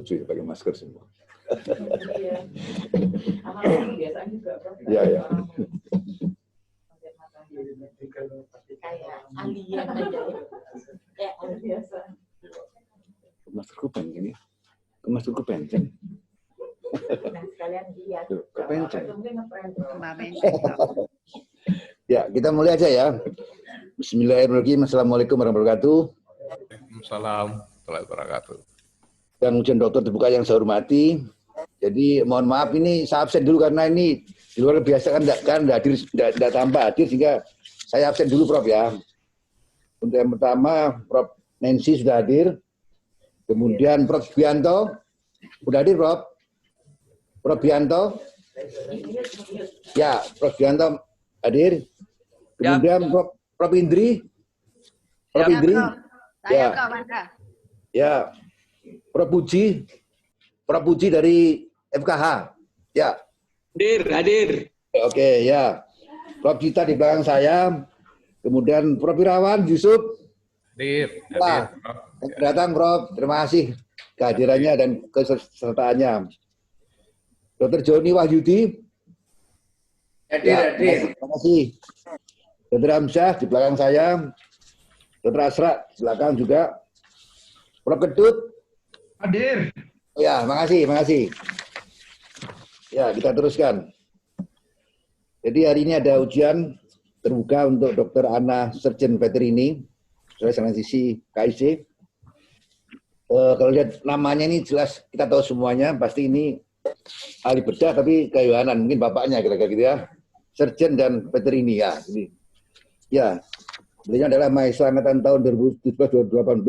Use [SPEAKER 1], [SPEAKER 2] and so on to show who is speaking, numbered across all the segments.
[SPEAKER 1] lucu ya pakai masker semua.
[SPEAKER 2] Iya. Amal biasanya juga, Prof.
[SPEAKER 1] Iya, ya.
[SPEAKER 2] Kayak alien aja. Kayak alien biasa.
[SPEAKER 1] Maskerku penceng ya. Maskerku penceng.
[SPEAKER 2] Nah, sekalian lihat.
[SPEAKER 1] Kepenceng.
[SPEAKER 2] Ya,
[SPEAKER 1] Ya, kita mulai aja ya. Bismillahirrahmanirrahim. Assalamualaikum warahmatullahi wabarakatuh.
[SPEAKER 3] Waalaikumsalam warahmatullahi wabarakatuh.
[SPEAKER 1] Dan ujian dokter terbuka yang saya hormati. Jadi mohon maaf ini saya absen dulu karena ini di luar biasa kan tidak tambah hadir sehingga saya absen dulu Prof ya. Untuk yang pertama Prof Nancy sudah hadir. Kemudian Prof Bianto sudah hadir Prof. Prof Bianto. Ya, Prof Bianto hadir. Kemudian Prof Indri. Prof Indri. Ya. Ya. Prof Puji dari FKH. Ya.
[SPEAKER 4] Hadir.
[SPEAKER 1] Oke, ya. Prof Cita di belakang saya. Kemudian Prof Irawan Yusuf.
[SPEAKER 3] Hadir.
[SPEAKER 1] Ya. Datang Prof. Terima kasih kehadirannya dan kesertaannya. Dr. Joni Wahyudi.
[SPEAKER 4] Hadir.
[SPEAKER 1] Terima kasih. Dr. Hamzah di belakang saya. Dr. Asra di belakang juga. Prof Kedut.
[SPEAKER 4] Hadir.
[SPEAKER 1] Ya, makasih. Ya, kita teruskan. Jadi hari ini ada ujian terbuka untuk Dr. Anna Surgeon Veterini, salah sisi KIC. Kalau lihat namanya ini jelas kita tahu semuanya, pasti ini ahli bedah tapi keyohanan, mungkin bapaknya kira-kira gitu ya. Surgeon dan Veterini ya. Ini. Ya, beliau adalah mahasiswa angkatan tahun 2017-2018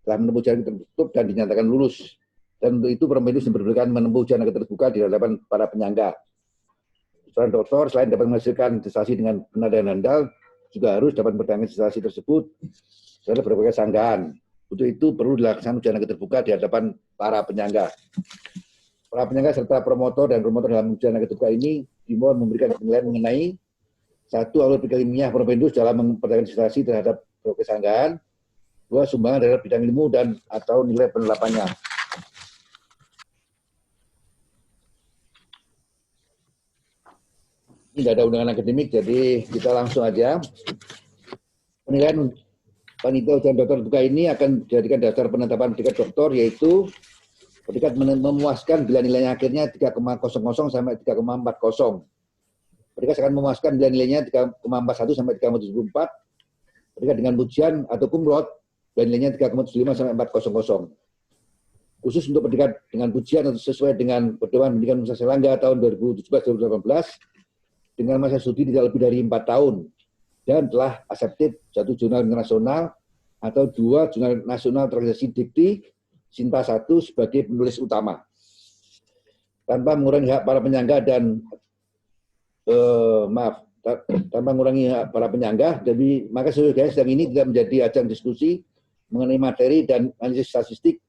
[SPEAKER 1] telah menempuh ujian tertutup dan dinyatakan lulus. Dan untuk itu Prof diperbolehkan menempuh ujian terbuka di hadapan para penyangga. Seorang dokter selain dapat menghasilkan disertasi dengan benar dan handal, juga harus dapat mempertahankan disertasi tersebut setelah berbagai sanggahan. Untuk itu perlu dilaksanakan ujian terbuka di hadapan para penyangga. Para penyangga serta promotor dan promotor dalam ujian terbuka ini dimohon memberikan penilaian mengenai satu, alur pikir ilmiah Prof dalam mempertahankan disertasi terhadap berbagai sanggahan. Dua, sumbangan dari bidang ilmu dan atau nilai penerapannya. Ini tidak ada undangan akademik, jadi kita langsung aja. Penilaian panitia ujian dokter terbuka ini akan dijadikan dasar penetapan predikat dokter, yaitu predikat memuaskan bila nilainya akhirnya 3,00 sampai 3,40. Predikat akan memuaskan bila nilainya 3,41 sampai 3,74. Predikat dengan ujian atau cum laude dan nilainya 3,75 sampai 400. Khusus untuk predikat dengan pujian atau sesuai dengan Pedoman Pendidikan Universitas Airlangga tahun 2017-2018 dengan masa studi tidak lebih dari 4 tahun dan telah accepted 1 jurnal internasional atau 2 jurnal nasional terorganisasi dikti Sinta 1 sebagai penulis utama. Tanpa mengurangi hak para penyangga dan tanpa mengurangi hak para penyangga, jadi maka sesuai sedang ini tidak menjadi ajang diskusi mengenai materi dan analisis statistik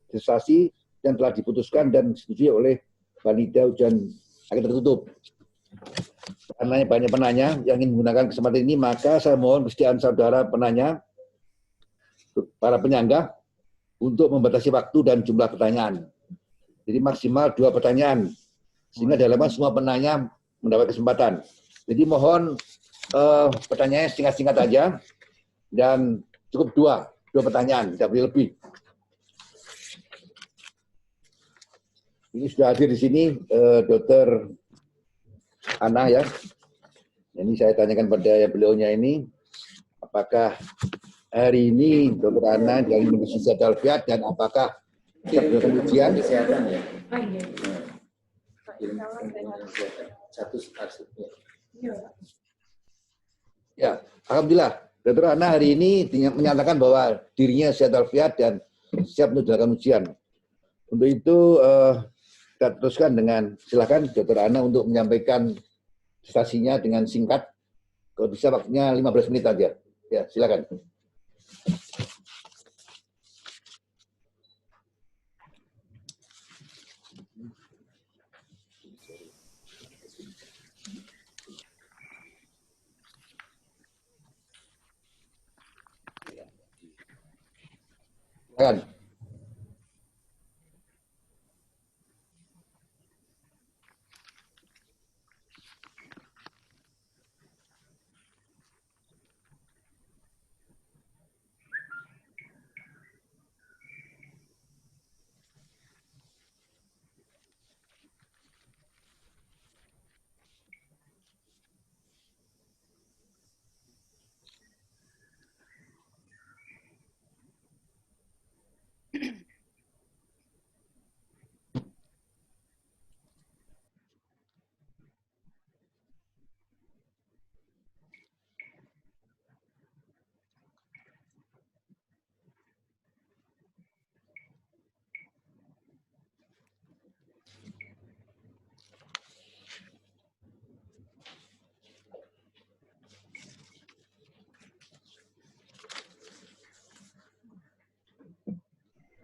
[SPEAKER 1] disertasi yang telah diputuskan dan disetujui oleh panitia ujian akhir tertutup. Karena banyak penanya yang ingin menggunakan kesempatan ini, maka saya mohon kesediaan saudara penanya, para penyangga, untuk membatasi waktu dan jumlah pertanyaan. Jadi maksimal 2 pertanyaan, sehingga dalamnya semua penanya mendapat kesempatan. Jadi mohon pertanyaannya singkat-singkat aja dan cukup 2 pertanyaan, tidak boleh lebih. Ini sudah hadir di sini Dr. Anna ya. Ini saya tanyakan pada beliaunya ini, apakah hari ini Dr. Anna dari Universitas Al-Fiat dan apakah berdasarkan ujian
[SPEAKER 4] Kesehatan ya. Satu arsipnya.
[SPEAKER 1] Ya, alhamdulillah. Dr. Anna hari ini menyatakan bahwa dirinya sehat walafiat dan siap untuk dilakukan ujian. Untuk itu kita teruskan dengan silakan Dr. Anna untuk menyampaikan prestasinya dengan singkat. Kalau bisa waktunya 15 menit aja. Ya, silakan. Silakan.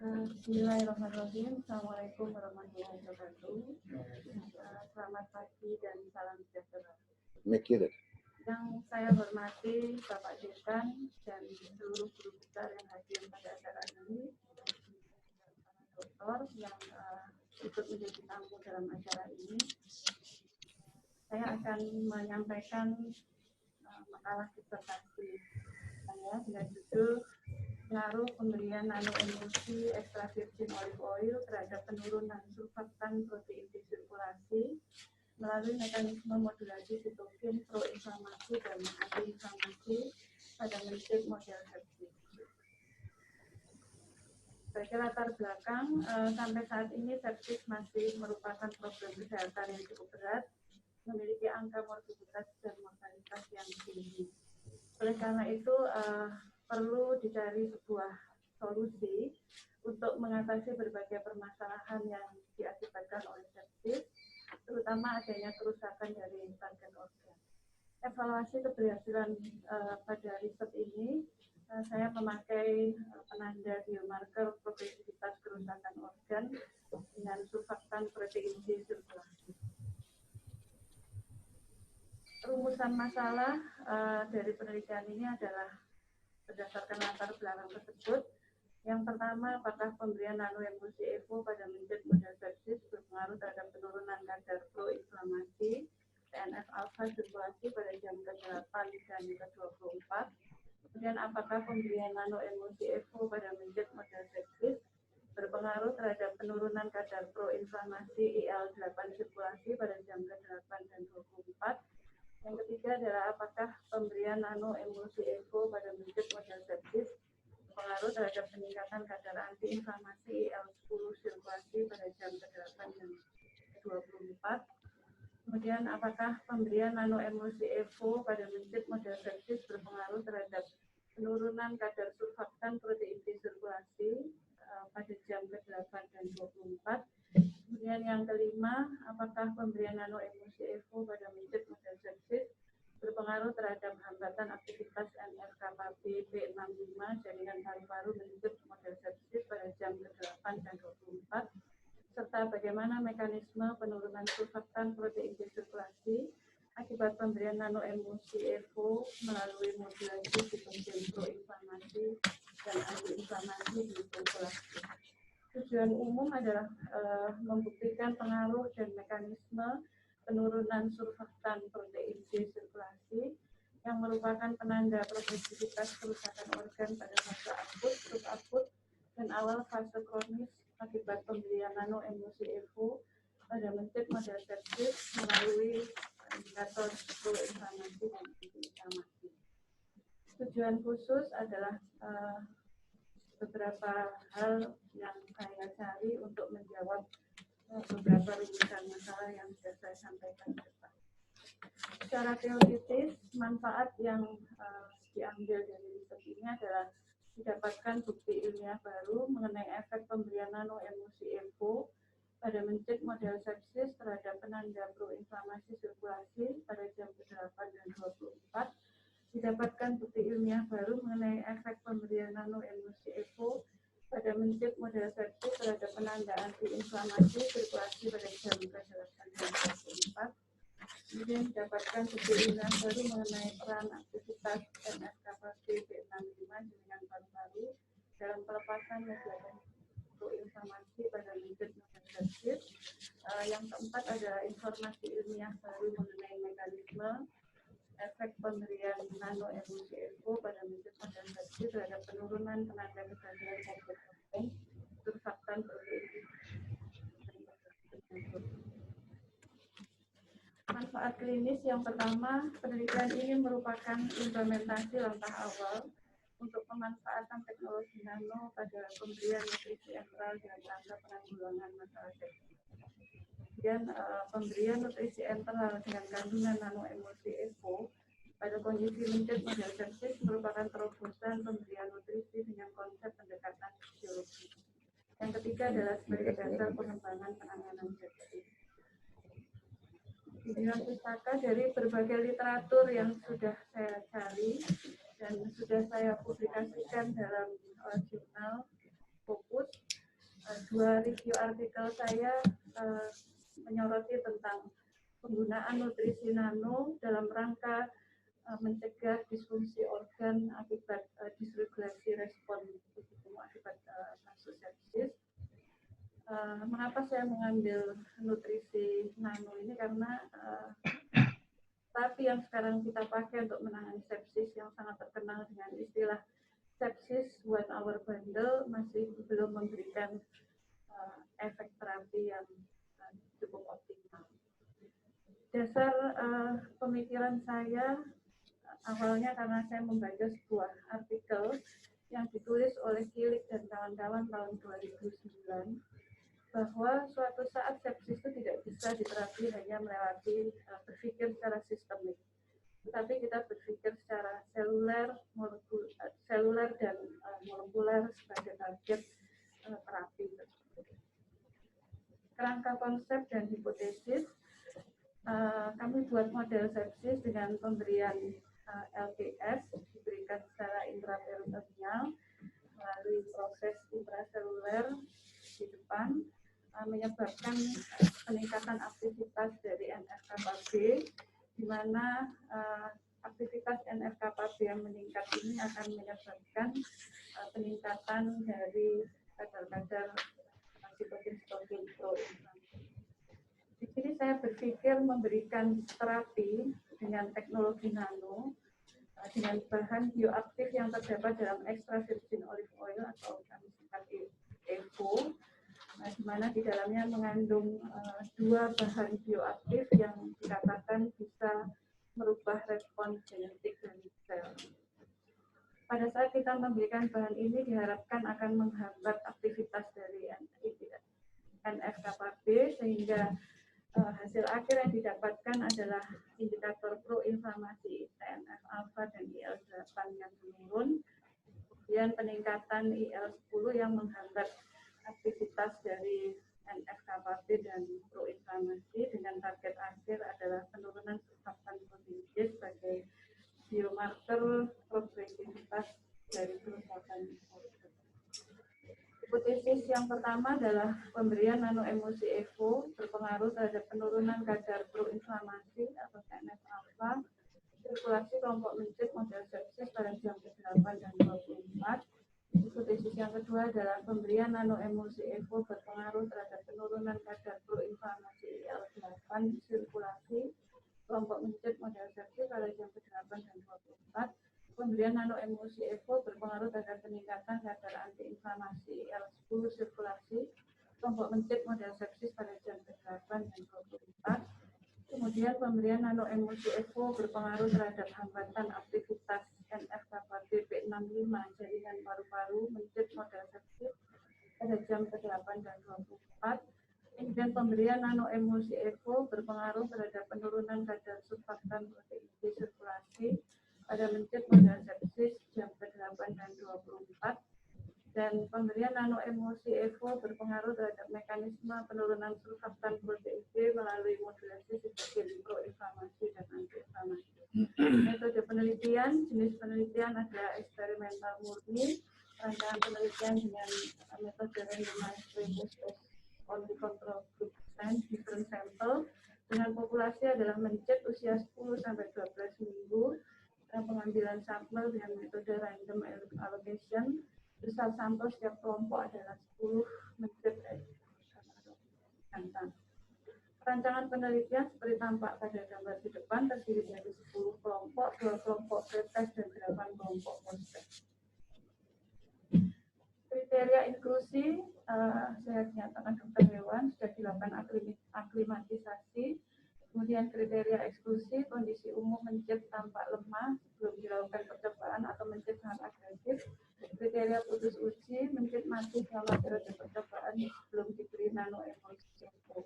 [SPEAKER 5] Bismillahirrahmanirrahim. Assalamualaikum warahmatullahi wabarakatuh. Selamat pagi dan salam sejahtera. Yang saya hormati Bapak Dekan dan seluruh guru besar yang hadir pada acara ini, para dokter yang ikut menjadi tamu dalam acara ini, saya akan menyampaikan makalah disertasi saya dengan judul pengaruh pemberian nanoemulsi extra virgin olive oil terhadap penurunan surfaktan protein di sirkulasi melalui mekanisme modulasi sitokin proinflamasi dan antiinflamasi pada mencit model sepsis. Sebagai latar belakang, sampai saat ini sepsis masih merupakan problem kesehatan yang cukup berat, memiliki angka morbiditas dan mortalitas yang tinggi. Oleh karena itu, perlu dicari sebuah solusi untuk mengatasi berbagai permasalahan yang diakibatkan oleh sepsis, terutama adanya kerusakan dari target organ. Evaluasi keberhasilan pada riset ini, saya memakai penanda biomarker progresivitas kerusakan organ dengan surfaktan protein D sirkulasi. Rumusan masalah dari penelitian ini adalah berdasarkan latar belakang tersebut. Yang pertama, apakah pemberian nanoemulsi EVO pada mencit model sepsis berpengaruh terhadap penurunan kadar proinflamasi TNF-alpha sirkulasi pada jam ke-8 dan ke-24. Kemudian, apakah pemberian nanoemulsi EVO pada mencit model sepsis berpengaruh terhadap penurunan kadar proinflamasi IL-8 sirkulasi pada jam ke-8 dan 24. Yang ketiga adalah apakah pemberian nanoemulsi EVO pada mencit model sepsis berpengaruh terhadap peningkatan kadar antiinflamasi IL-10 sirkulasi pada jam ke-8 dan ke-24. Kemudian apakah pemberian nanoemulsi EVO pada mencit model sepsis berpengaruh terhadap penurunan kadar surfaktan protein D sirkulasi pada jam ke-8 dan 24. Kemudian yang kelima, apakah pemberian nanoemulsi EVO pada mencit model sepsis berpengaruh terhadap hambatan aktivitas NF-kappa B P65 jaringan paru-paru mencit model sepsis pada jam ke-8 dan 24, serta bagaimana mekanisme penurunan surfaktan protein D sirkulasi akibat pemberian nanoemulsi EVO melalui modulasi sitokin proinflamasi dan antiinflamasi di sirkulasi. Tujuan umum adalah membuktikan pengaruh dan mekanisme penurunan surfaktan protein D sirkulasi yang merupakan penanda progresivitas kerusakan organ pada fase akut, subakut, dan awal fase kronis akibat pemberian nanoemulsi EVO pada mencit model sepsis melalui indikator proinflamasi dan antiinflamasi. Tujuan khusus adalah beberapa hal yang saya cari untuk menjawab beberapa rumusan masalah yang sudah saya sampaikan ke depan. Secara teoritis, manfaat yang diambil dari riset ini adalah didapatkan bukti ilmiah baru mengenai efek pemberian nanoemulsi EVO pada mencit model sepsis terhadap penanda proinflamasi sirkulasi pada jam ke-8 dan 24. Didapatkan bukti ilmiah baru mengenai efek pemberian nanoemulsi EVO pada mencit model sepsis terhadap penanda antiinflamasi sirkulasi pada jam ke-8 dan 24. Kemudian didapatkan bukti ilmiah baru mengenai peran aktivitas NF-kappa B P65 jaringan paru-paru dalam pelepasan mediator proinflamasi pada mencit model sepsis. Yang keempat adalah informasi ilmiah baru mengenai mekanisme efek pemberian nanoemulsi EVO pada mencit model sepsis terhadap penurunan penanda kegagalan target organ surfaktan protein. Manfaat klinis yang pertama, penelitian ini merupakan implementasi langkah awal untuk pemanfaatan teknologi nano pada pemberian nutrisi enteral dalam rangka penanggulangan masalah sepsis. Kemudian pemberian nutrisi enteral dengan kandungan nanoemulsi EVO pada kondisi mencit model sepsis merupakan terobosan pemberian nutrisi dengan konsep pendekatan fisiologi. Yang ketiga adalah sebagai dasar pengembangan penanganan sepsis. Tujuan pustaka dari berbagai literatur yang sudah saya cari dan sudah saya publikasikan dalam jurnal Fokus dua review artikel saya menyoroti tentang penggunaan nutrisi nano dalam rangka mencegah disfungsi organ akibat dysregulasi respon tubuh akibat kasus sepsis. Mengapa saya mengambil nutrisi nano ini? Karena terapi yang sekarang kita pakai untuk menangani sepsis yang sangat terkenal dengan istilah sepsis 1 hour bundle masih belum memberikan efek terapi yang cukup optimal. Dasar pemikiran saya awalnya karena saya membaca sebuah artikel yang ditulis oleh Kilik dan kawan-kawan tahun 2009 bahwa suatu saat sepsis itu tidak bisa diterapi hanya melewati berpikir secara sistemik, tetapi kita berpikir secara seluler dan molekuler sebagai target terapi tersebut. Kerangka konsep dan hipotesis, kami buat model sepsis dengan pemberian LPS diberikan secara intraperitoneal melalui proses intraseluler di depan, menyebabkan peningkatan aktivitas dari NF-kappa B, di mana aktivitas NF-kappa B yang meningkat ini akan menyebabkan peningkatan dari kadar-kadar sitokin proinflamasi. Di sini saya berpikir memberikan terapi dengan teknologi nano dengan bahan bioaktif yang terdapat dalam extra virgin olive oil atau kami singkat EVO, di mana di dalamnya mengandung dua bahan bioaktif yang dikatakan bisa merubah respon genetik dari sel. Pada saat kita memberikan bahan ini diharapkan akan menghambat aktivitas dari NF-kappa B sehingga hasil akhir yang didapatkan adalah indikator proinflamasi TNF-alpha dan IL-8 yang menurun, kemudian peningkatan IL-10 yang menghambat aktivitas dari NF-kappa B dan proinflamasi dengan target akhir adalah penurunan surfaktan protein G sebagai biomarker progresivitas dari kerusakan organ. Hipotesis yang pertama adalah pemberian nanoemulsi EVO berpengaruh terhadap penurunan kadar proinflamasi atau TNF-alpha, sirkulasi kelompok mencit model sepsis pada jam ke-8 dan 24. Hipotesis yang kedua adalah pemberian nanoemulsi EVO berpengaruh terhadap penurunan kadar proinflamasi IL-8 sirkulasi kelompok mencit model sepsis pada jam ke-8 dan 24. Pemberian nanoemulsi EVO berpengaruh terhadap peningkatan kadar antiinflamasi IL-10 sirkulasi kelompok mencit model sepsis pada jam ke-8 dan 24. Kemudian pemberian nanoemulsi EVO berpengaruh terhadap hambatan aktivitas NF-kappa B P65 jaringan paru-paru mencit model sepsis pada jam ke-8 dan 24. Kemudian pemberian nanoemulsi EVO berpengaruh terhadap penurunan kadar surfaktan protein G sirkulasi pada mencit model sepsis jam ke-8 dan 24. Dan pemberian nanoemulsi EVO berpengaruh terhadap mekanisme penurunan surfaktan protein G melalui modulasi sitokin proinflamasi dan antiinflamasi. Metode penelitian, jenis penelitian adalah eksperimental murni, rancangan penelitian dengan metode randomized trial only control group and different sample dengan populasi adalah mencit usia 10 sampai 12 minggu, pengambilan sampel dengan metode random allocation. Besar sampel setiap kelompok adalah 10 mencit jantan. Rancangan penelitian seperti tampak pada gambar di depan terdiri dari 10 kelompok, 2 kelompok pretest dan 8 kelompok post-test. Kriteria inklusi, saya nyatakan dokter hewan sudah dilakukan aklimatisasi. Kemudian kriteria eksklusi, kondisi umum mencit tampak lemah, belum dilakukan percobaan atau mencit sangat agresif. Kriteria putus uji, mencit mati selama periode percobaan belum diberi nanoemulsi EVO.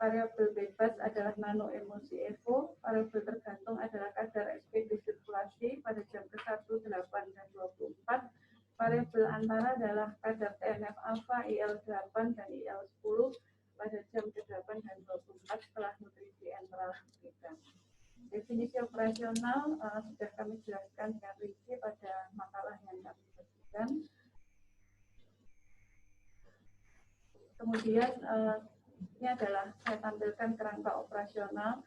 [SPEAKER 5] Variabel bebas adalah nanoemulsi EVO. Variabel tergantung adalah kadar SP di sirkulasi pada jam ke-1, 8, dan 24. Variabel antara adalah kadar TNF-alpha, IL-8, dan IL-10 pada jam ke-8 dan 24 setelah nutrisi enteral diberikan. Definisi operasional sudah kami jelaskan dengan rinci pada makalah yang kami berikan. Kemudian ini adalah saya tampilkan kerangka operasional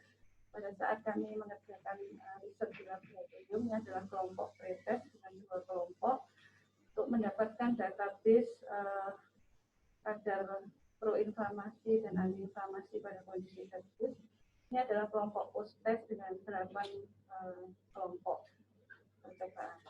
[SPEAKER 5] pada saat kami mengerjakan riset di laboratorium. Ini adalah kelompok pretest dengan 2 kelompok untuk mendapatkan database kadar proinflamasi dan antiinflamasi pada kondisi sepsis. Ini adalah kelompok post-test dengan 8 kelompok percobaan.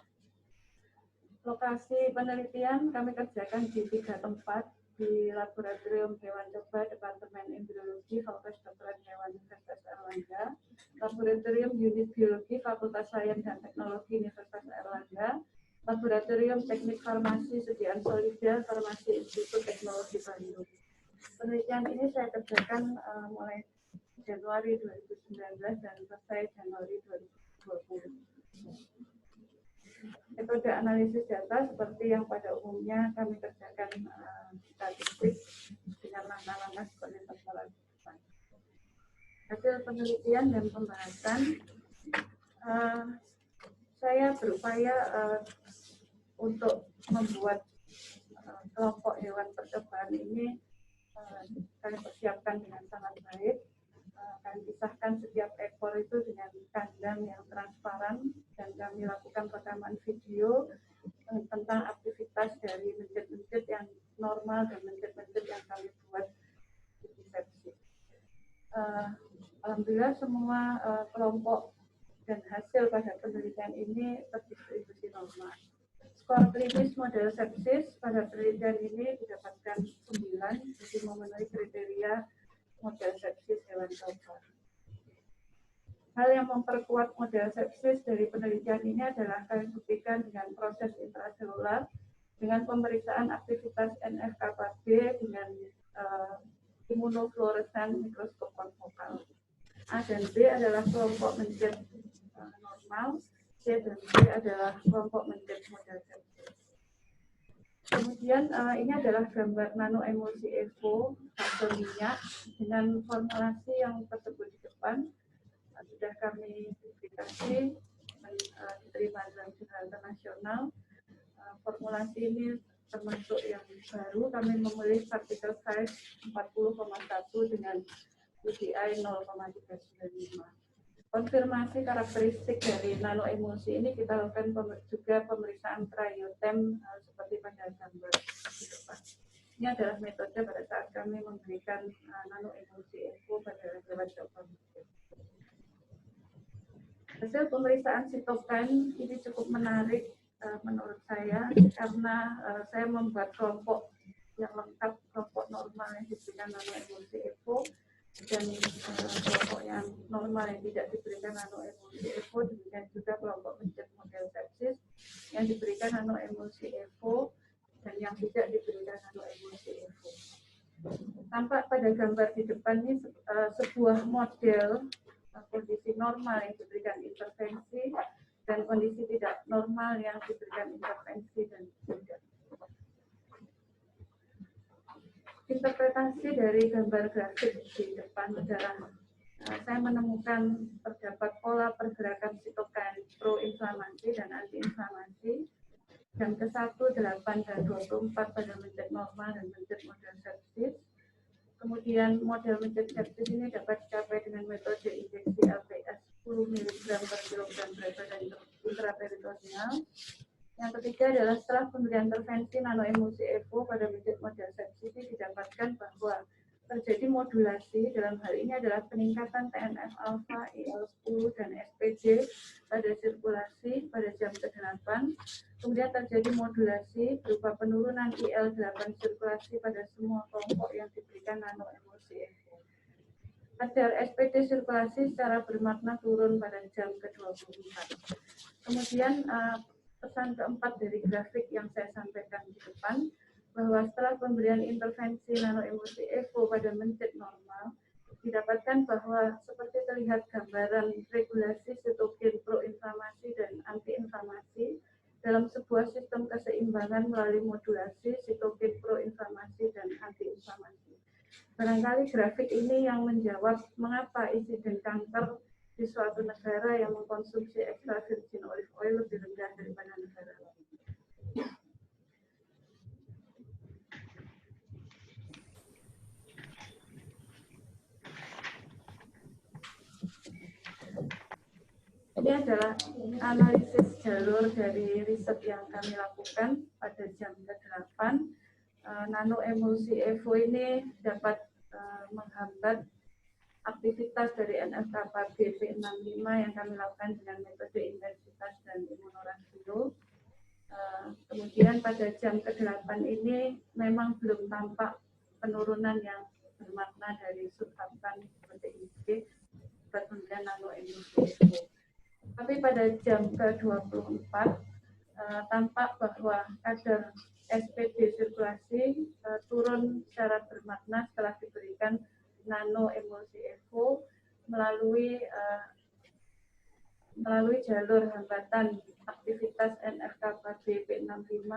[SPEAKER 5] Lokasi penelitian kami kerjakan di 3 tempat, di Laboratorium Hewan Coba Departemen Embriologi Fakultas Kedokteran Hewan Universitas Airlangga, Laboratorium Unit Biologi Fakultas Sains dan Teknologi Universitas Airlangga, Laboratorium Teknik Farmasi Sediaan Solida Farmasi Institut Teknologi Bandung. Penelitian ini saya kerjakan mulai Januari 2019 dan selesai Januari 2020. Metode analisis data seperti yang pada umumnya kami kerjakan statistik dengan langkah-langkah seperti tertera. Hasil penelitian dan pembahasan, saya berupaya untuk membuat kelompok hewan percobaan ini kami persiapkan dengan sangat baik. Kami pisahkan setiap ekor itu dengan kandang yang transparan dan kami lakukan rekaman video tentang aktivitas dari mencit-mencit yang normal dan mencit-mencit yang kami buat di sepsis. Alhamdulillah semua kelompok dan hasil pada penelitian ini terdistribusi normal. Skor klinis model sepsis pada penelitian ini didapatkan 9, jadi memenuhi kriteria model sepsis hewan coba. Hal yang memperkuat model sepsis dari penelitian ini adalah kami buktikan dengan proses intraselular, dengan pemeriksaan aktivitas NF-kappa B dengan imunofluoresan mikroskop konfokal. A dan B adalah kelompok mencit normal, C dan D adalah kelompok mencit model sepsis. Kemudian ini adalah gambar nanoemulsi evo fase minyak dengan formulasi yang tersebut di depan sudah kami publikasi diterima dalam jurnal internasional. Formulasi ini termasuk yang baru, kami memilih partikel size 40,1 dengan UDI 0,395. Konfirmasi karakteristik dari nanoemulsi ini kita lakukan juga pemeriksaan cryo-TEM seperti pada gambar di depan. Ini adalah metode pada saat kami memberikan nanoemulsi evo pada hewan coba. Hasil pemeriksaan sitokin ini cukup menarik menurut saya karena saya membuat kelompok yang lengkap, kelompok normal yang diberikan nanoemulsi evo dan kelompok yang normal yang tidak diberikan nanoemulsi evo, demikian juga kelompok mencit model sepsis yang diberikan nanoemulsi evo dan yang tidak diberikan nanoemulsi evo. Tampak pada gambar di depan ini sebuah model kondisi normal yang diberikan intervensi dan kondisi tidak normal yang diberikan intervensi dan tidak. Interpretasi dari gambar grafik di depan adalah saya menemukan terdapat pola pergerakan sitokin proinflamasi dan antiinflamasi jam ke-1, 8, dan 24 pada mencit normal dan mencit model sepsis. Kemudian model mencit sepsis ini dapat dicapai dengan metode injeksi LPS 10 mg per kilogram berat badan intraperitoneal. Yang ketiga adalah setelah pemberian intervensi nanoemulsi evo pada mencit model sepsis ini didapatkan bahwa terjadi modulasi, dalam hal ini adalah peningkatan TNF-alpha, IL-10, dan SPJ pada sirkulasi pada jam ke-8. Kemudian terjadi modulasi berupa penurunan IL-8 sirkulasi pada semua kelompok yang diberikan nanoemulsi evo. Kadar SPJ sirkulasi secara bermakna turun pada jam ke-24. Kemudian pesan keempat dari grafik yang saya sampaikan di depan, bahwa setelah pemberian intervensi nanoemulsi evo pada mencit normal, didapatkan bahwa seperti terlihat gambaran regulasi sitokin proinflamasi dan antiinflamasi dalam sebuah sistem keseimbangan melalui modulasi sitokin proinflamasi dan antiinflamasi. Barangkali grafik ini yang menjawab mengapa insiden kanker di suatu negara yang mengkonsumsi extra virgin olive oil lebih rendah daripada negara lain. adalah analisis jalur dari riset yang kami lakukan pada jam ke-8. Nano emulsi EVO ini dapat menghambat aktivitas dari NF-kappa BP65 yang kami lakukan dengan metode intensitas dan imunorasio. Kemudian pada jam ke-8 ini memang belum tampak penurunan yang bermakna dari surfaktan seperti ini pemberian nano emulsi EVO. Tapi pada jam ke-24 tampak bahwa kadar SPD sirkulasi turun secara bermakna setelah diberikan nano emulsi EVO melalui jalur hambatan aktivitas NF-kappa BP65,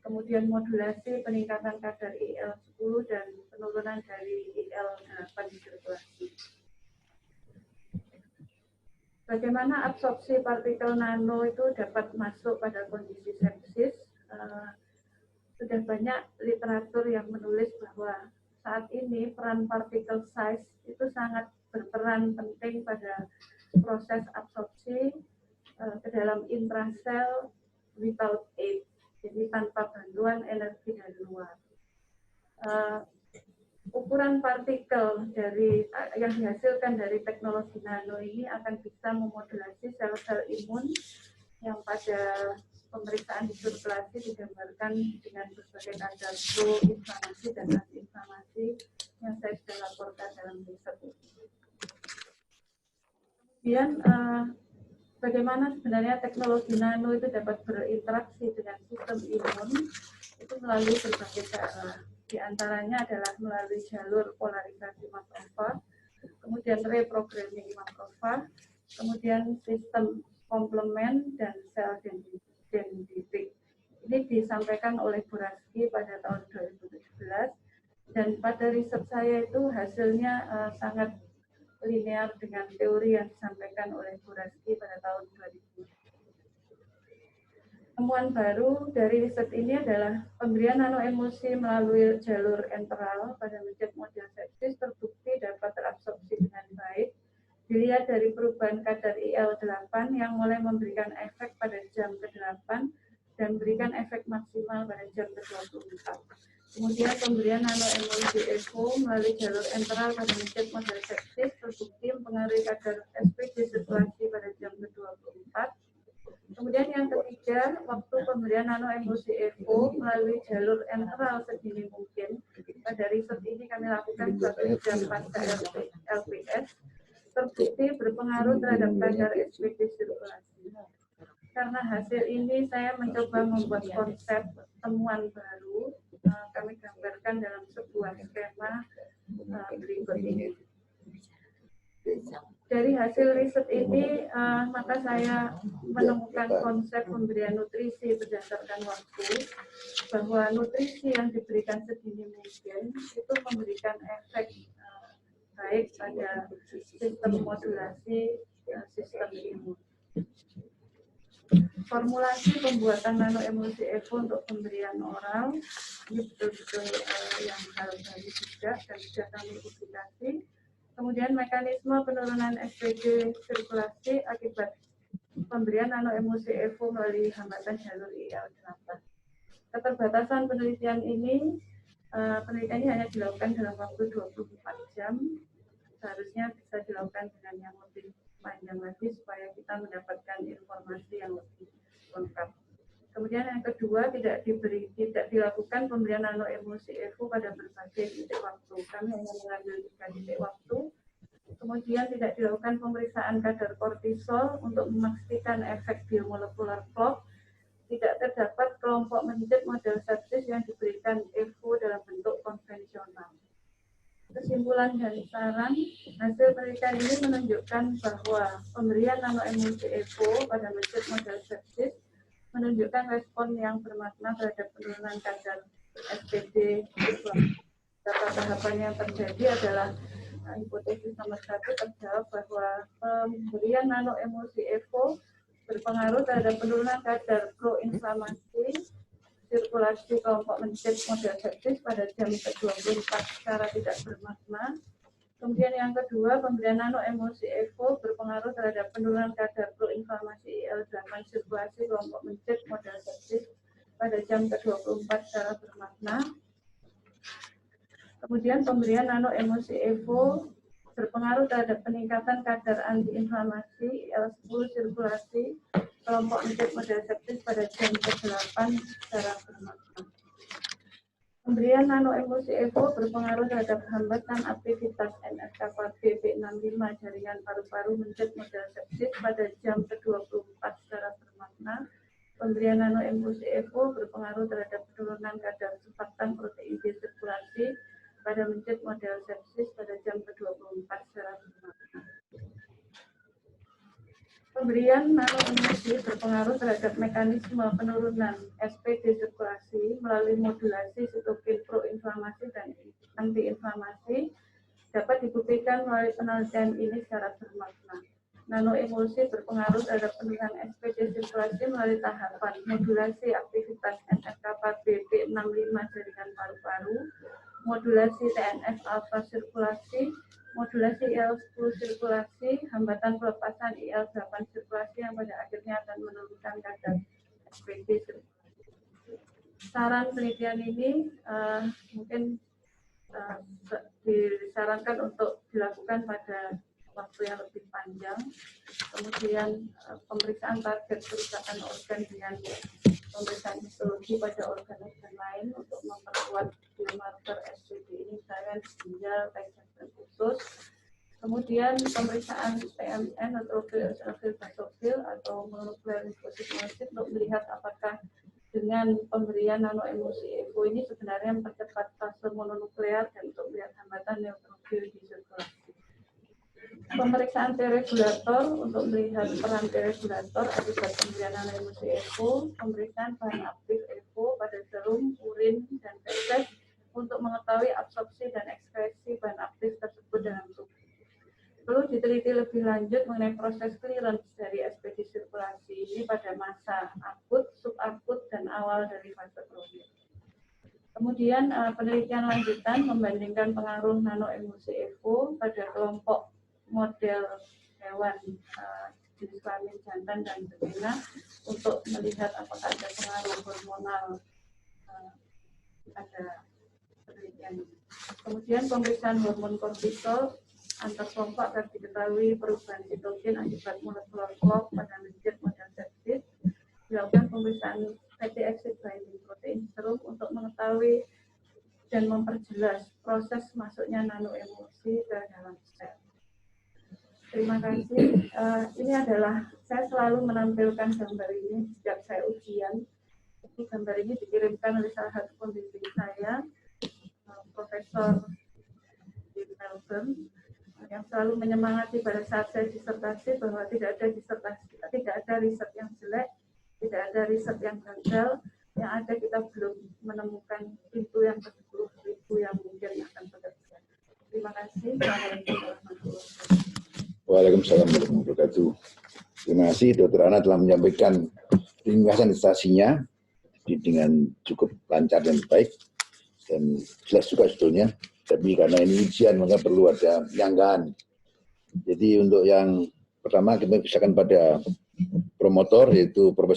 [SPEAKER 5] kemudian modulasi peningkatan kadar IL-10 dan penurunan dari IL-8 di sirkulasi. Bagaimana absorpsi partikel nano itu dapat masuk pada kondisi sepsis? Sudah banyak literatur yang menulis bahwa saat ini peran partikel size itu sangat berperan penting pada proses absorpsi ke dalam intrasel without aid, jadi tanpa bantuan energi dari luar. Ukuran partikel dari yang dihasilkan dari teknologi nano ini akan bisa memodulasi sel-sel imun yang pada pemeriksaan di sirkulasi digambarkan dengan berbagai kadar pro-inflamasi dan anti-inflamasi yang saya sudah laporkan dalam riset ini. Kemudian bagaimana sebenarnya teknologi nano itu dapat berinteraksi dengan sistem imun itu melalui berbagai cara. Di antaranya adalah melalui jalur polarisasi makrofag, kemudian reprogramming makrofag, kemudian sistem komplement dan sel dendritik. Ini disampaikan oleh Buraski pada tahun 2017 dan pada riset saya itu hasilnya sangat linear dengan teori yang disampaikan oleh Buraski pada tahun 2000. Temuan baru dari riset ini adalah pemberian nano emulsi melalui jalur enteral pada mencet model sepsis terbukti dapat terabsorpsi dengan baik. Dilihat dari perubahan kadar IL-8 yang mulai memberikan efek pada jam ke-8 dan memberikan efek maksimal pada jam ke-24. Kemudian pemberian nano emulsi EVO melalui jalur enteral pada mencet model sepsis terbukti mempengaruhi kadar SPD sirkulasi pada jam ke-24. Kemudian yang ketiga, waktu pemberian nano emulsi EVO melalui jalur enteral sedini mungkin. Pada riset ini kami lakukan 1 jam pasca LPS, terbukti berpengaruh terhadap kadar SPD sirkulasi. Karena hasil ini, saya mencoba membuat konsep temuan baru. Kami gambarkan dalam sebuah skema berikut ini. Dari hasil riset ini, maka saya menemukan konsep pemberian nutrisi berdasarkan waktu, bahwa nutrisi yang diberikan sedini mungkin itu memberikan efek baik pada sistem modulasi sistem imun. Formulasi pembuatan nano emulsi EVO untuk pemberian oral ini betul-betul yang hal baru juga dan sudah kami publikasi. Kemudian mekanisme penurunan SPD sirkulasi akibat pemberian nano emulsi EVO melalui hambatan jalur IL-8. Keterbatasan penelitian ini hanya dilakukan dalam waktu 24 jam. Seharusnya bisa dilakukan dengan yang lebih panjang lagi supaya kita mendapatkan informasi yang lebih lengkap. Kemudian yang kedua, tidak dilakukan pemberian nano emulsi EVO pada berbagai titik waktu. Kami hanya mengambil 3 titik waktu. Kemudian tidak dilakukan pemeriksaan kadar kortisol untuk memastikan efek biomolekular clock. Tidak terdapat kelompok mencet model sepsis yang diberikan EVO dalam bentuk konvensional. Kesimpulan dan saran, hasil penelitian ini menunjukkan bahwa pemberian nano emulsi EVO pada mencet model sepsis menunjukkan respon yang bermakna terhadap penurunan kadar SPD. Beberapa tahapan yang terjadi adalah hipotesis nomor 1 terjawab bahwa pemberian nano emulsi EVO berpengaruh terhadap penurunan kadar proinflamasi sirkulasi kelompok mencet model sepsis pada jam ke-24 secara tidak bermakna. Kemudian yang kedua, pemberian nano emosi EVO berpengaruh terhadap penurunan kadar proinflamasi IL-8 sirkulasi kelompok mencit model sepsis pada jam ke-24 secara bermakna. Kemudian pemberian nano emosi EVO berpengaruh terhadap peningkatan kadar antiinflamasi IL-10 sirkulasi kelompok mencit model sepsis pada jam ke-8 secara bermakna. Pemberian nano emosi EVO berpengaruh terhadap hambatan aktivitas NF-kappa BP65 jaringan paru-paru mencit model sepsis pada jam ke-24 secara bermakna. Pemberian nano emosi EVO berpengaruh terhadap penurunan kadar surfaktan protein D sirkulasi pada mencit model sepsis pada jam ke-24 secara bermakna. Pemberian nano emosi berpengaruh terhadap mekanisme penurunan SPD sirkulasi melalui modulasi sitokin proinflamasi dan antiinflamasi dapat dibuktikan melalui penelitian ini secara bermakna. Nano emosi berpengaruh terhadap penurunan SPD sirkulasi melalui tahapan modulasi aktivitas NF-kappa BP65 jaringan paru-paru, modulasi TNF-alpha sirkulasi, modulasi IL-10 sirkulasi, hambatan pelepasan IL-8 sirkulasi yang pada akhirnya akan menurunkan kadar SPD sirkulasi. Saran penelitian ini mungkin disarankan untuk dilakukan pada waktu yang lebih panjang. Kemudian pemeriksaan target kerusakan organ dengan pemeriksaan histologi pada organ-organ lain untuk memperkuat biomarker SPD ini, misalnya ginjal, dan usus. Kemudian pemeriksaan PMN atau eosinofil basofil atau mononuklear limfosit untuk melihat apakah dengan pemberian nano emosi EVO ini sebenarnya mempercepat fase mononuklear dan untuk melihat hambatan neutrofil di sirkulasi. Pemeriksaan T-regulator untuk melihat peran T-regulator akibat pemberian nano emosi EVO, pemeriksaan bahan aktif EVO pada serum, urin, dan feses untuk mengetahui absorpsi dan ekskresi bahan aktif tersebut dalam tubuh. Perlu diteliti lebih lanjut mengenai proses clearance dari SPD sirkulasi ini pada masa akut, subakut, dan awal dari fase kronis. Kemudian penelitian lanjutan membandingkan pengaruh nano emosi EVO pada kelompok model hewan jenis kelamin jantan dan betina untuk melihat apakah ada pengaruh hormonal pada penelitian ini. Kemudian pemeriksaan hormon kortisol antar kelompok agar diketahui perubahan sitokin akibat molekular clock pada mencit model sepsis. Dilakukan pemeriksaan fatty acid binding protein serum untuk mengetahui dan memperjelas proses masuknya nano emosi ke dalam sel. Terima kasih. Ini adalah, saya selalu menampilkan gambar ini sejak saya ujian. Jadi gambar ini dikirimkan oleh salah satu pembimbing saya, Profesor di Melbourne, yang selalu menyemangati pada saat saya disertasi bahwa tidak ada riset yang jelek, tidak ada riset yang gagal, yang ada kita belum menemukan pintu yang ke-10.000 yang mungkin akan bekerja. Terima kasih.
[SPEAKER 1] Waalaikumsalam warahmatullahi wabarakatuh. Terima kasih Dr. Ana telah menyampaikan ringkasan disertasinya dengan cukup lancar dan baik dan jelas juga sebetulnya. Tapi karena ini ujian maka perlu ada penyanggaan. Jadi untuk yang pertama kita pisahkan pada promotor yaitu Profesor